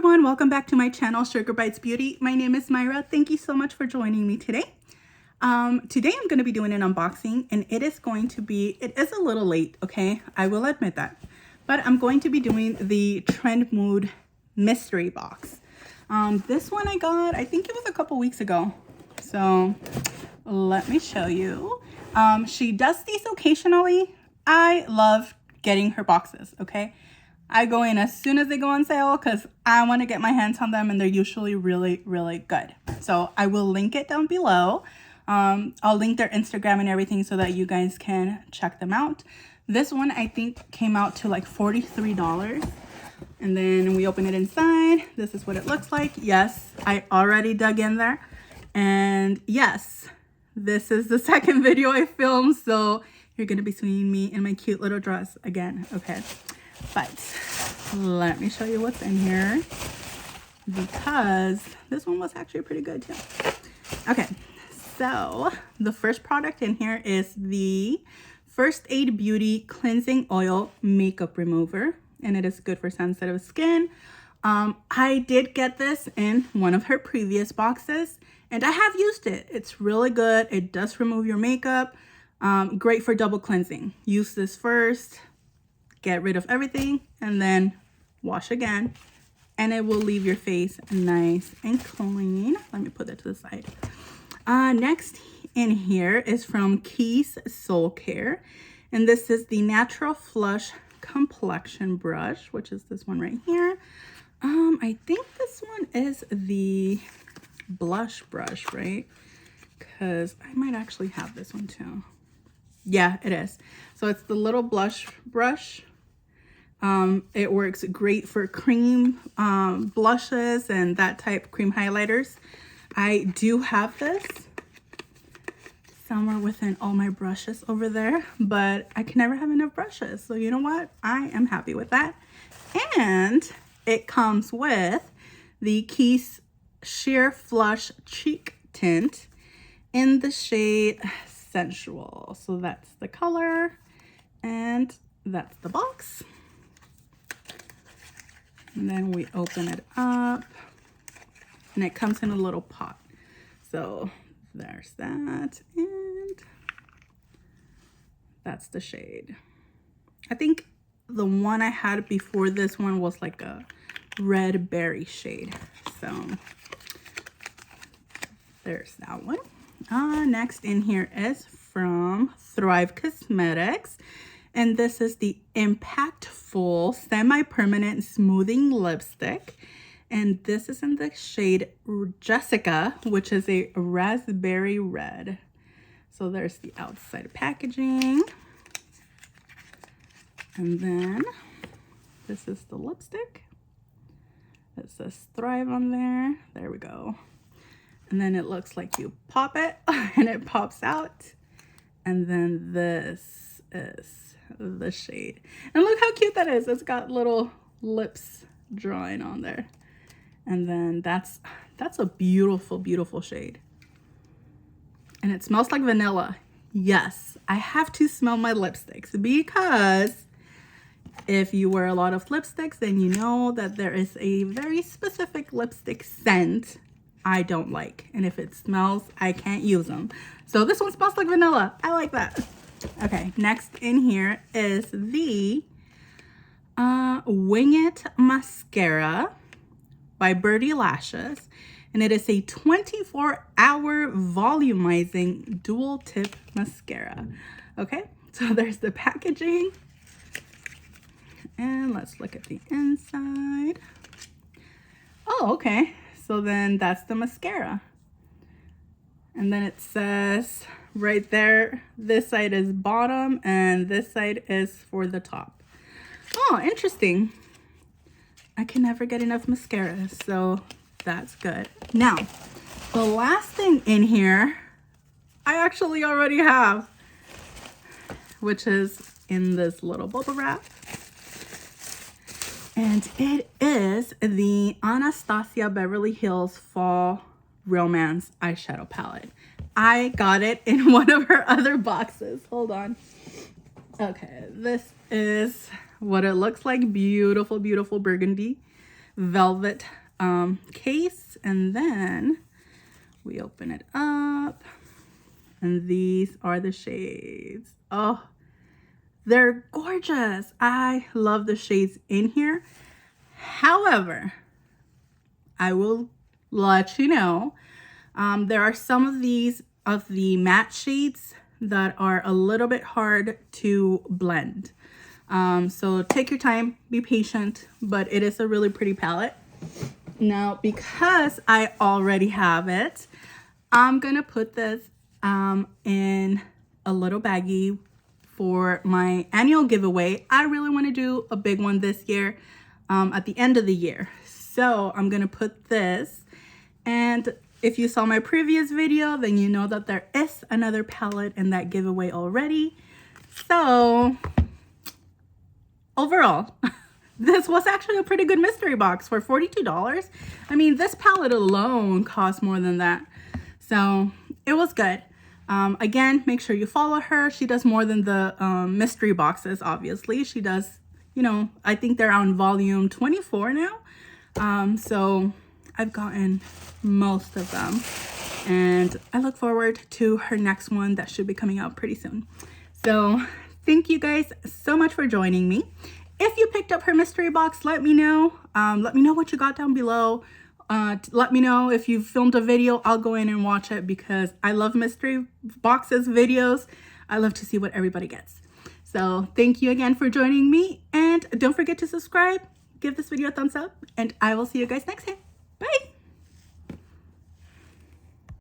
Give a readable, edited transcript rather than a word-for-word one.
everyone, welcome back to my channel, Sugar Bites Beauty. My name is Myra. Thank you so much for joining me today. Today I'm going to be doing an unboxing, and it is a little late, okay? I will admit that. But I'm going to be doing the Trendmood Mystery Box. This one I got, I think it was a couple weeks ago. So let me show you. She does these occasionally. I love getting her boxes, okay? I go in as soon as they go on sale because I want to get my hands on them, and they're usually really, really good. So I will link it down below. I'll link their Instagram and everything so that you guys can check them out. This one I think came out to like $43. And then we open it inside. This is what it looks like. Yes, I already dug in there. And yes, this is the second video I filmed. So you're going to be seeing me in my cute little dress again. Okay. But let me show you what's in here, because this one was actually pretty good too. Okay, so the first product in here is the First Aid Beauty Cleansing Oil Makeup Remover, and it is good for sensitive skin. I did get this in one of her previous boxes, and I have used it. It's really good. It does remove your makeup. Great for double cleansing. Use this first, get rid of everything, and then wash again, and it will leave your face nice and clean. Let me put that to the side. Next in here is from Keys Soul Care, and this is the Natural Flush Complexion Brush, which is this one right here. I think this one is the blush brush, right? Because I might actually have this one too. Yeah, it is. So it's the little blush brush. It works great for cream blushes and that type, cream highlighters. I do have this somewhere within all my brushes over there, but I can never have enough brushes. So you know what? I am happy with that. And it comes with the Keys Sheer Flush Cheek Tint in the shade Sensual. So that's the color, and that's the box. And then we open it up, and it comes in a little pot. So there's that, and that's the shade. I think the one I had before this one was like a red berry shade. So there's that one. Next in here is from Thrive Cosmetics. And this is the Impactful Semi-Permanent Smoothing Lipstick. And this is in the shade Jessica, which is a raspberry red. So there's the outside packaging. And then this is the lipstick. It says Thrive on there. There we go. And then it looks like you pop it and it pops out. And then this is the shade, and look how cute that is. It's got little lips drawing on there, and then that's a beautiful shade, and it smells like vanilla. Yes, I have to smell my lipsticks, because if you wear a lot of lipsticks, then you know that there is a very specific lipstick scent I don't like, and if it smells, I can't use them. So this one smells like vanilla. I like that. Okay, next in here is the Wing It Mascara by Birdie Lashes. And it is a 24-hour volumizing dual tip mascara. Okay, so there's the packaging. And let's look at the inside. Oh, okay. So then that's the mascara. And then it says right there, this side is bottom and this side is for the top. Oh, interesting. I can never get enough mascara, so that's good. Now, the last thing in here, I actually already have, which is in this little bubble wrap. And it is the Anastasia Beverly Hills Fall Romance eyeshadow palette. I got it in one of her other boxes. Hold on. Okay, this is what it looks like. Beautiful burgundy. velvet case, and then we open it up, and these are the shades. Oh, they're gorgeous. I love the shades in here. However, I will let you know, there are some of the matte shades that are a little bit hard to blend. So take your time, be patient, but it is a really pretty palette. Now, because I already have it, I'm gonna put this in a little baggie for my annual giveaway. I really want to do a big one this year at the end of the year. So I'm gonna put this, and if you saw my previous video, then you know that there is another palette in that giveaway already. So overall, this was actually a pretty good mystery box for $42. I mean, this palette alone costs more than that. So it was good. Again, make sure you follow her. She does more than the mystery boxes, obviously. She does, you know, I think they're on volume 24 now. So I've gotten most of them, and I look forward to her next one that should be coming out pretty soon. So thank you guys so much for joining me. If you picked up her mystery box, let me know. Let me know what you got down below. Let me know if you filmed a video. I'll go in and watch it because I love mystery boxes videos. I love to see what everybody gets. So thank you again for joining me, and don't forget to subscribe, give this video a thumbs up, and I will see you guys next time. Bye.